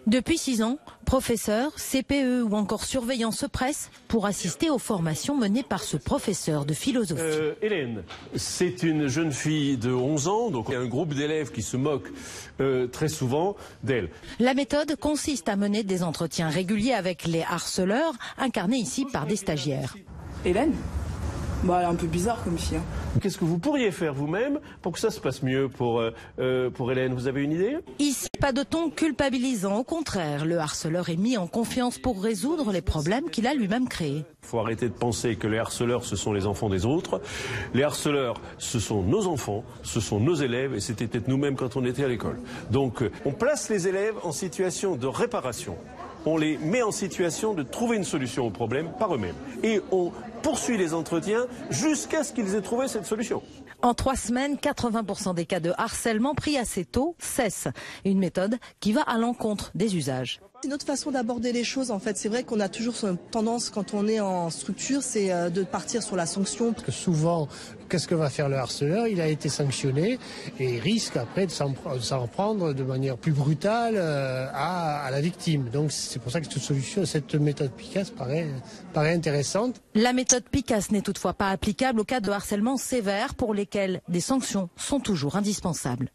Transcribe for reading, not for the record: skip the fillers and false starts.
Depuis 6 ans, professeurs, CPE ou encore surveillants se pressent pour assister aux formations menées par ce professeur de philosophie. Hélène, c'est une jeune fille de 11 ans, donc il y a un groupe d'élèves qui se moquent très souvent d'elle. La méthode consiste à mener des entretiens réguliers avec les harceleurs, incarnés ici par des stagiaires. Hélène ? Bah, elle est un peu bizarre comme fille. Qu'est-ce que vous pourriez faire vous-même pour que ça se passe mieux pour Hélène? Vous avez une idée? Ici, pas de ton culpabilisant. Au contraire, le harceleur est mis en confiance pour résoudre les problèmes qu'il a lui-même créés. Il faut arrêter de penser que les harceleurs, ce sont les enfants des autres. Les harceleurs, ce sont nos enfants, ce sont nos élèves, et c'était peut-être nous-mêmes quand on était à l'école. Donc, on place les élèves en situation de réparation. On les met en situation de trouver une solution au problème par eux-mêmes. Et on poursuit les entretiens jusqu'à ce qu'ils aient trouvé cette solution. En 3 semaines, 80% des cas de harcèlement pris assez tôt cessent. Une méthode qui va à l'encontre des usages. C'est une autre façon d'aborder les choses. En fait, c'est vrai qu'on a toujours tendance, quand on est en structure, c'est de partir sur la sanction. Parce que souvent, qu'est-ce que va faire le harceleur? Il a été sanctionné et il risque après de s'en prendre de manière plus brutale à la victime. Donc c'est pour ça que cette méthode PICAS paraît intéressante. La méthode PICAS n'est toutefois pas applicable aux cas de harcèlement sévère pour lesquels des sanctions sont toujours indispensables.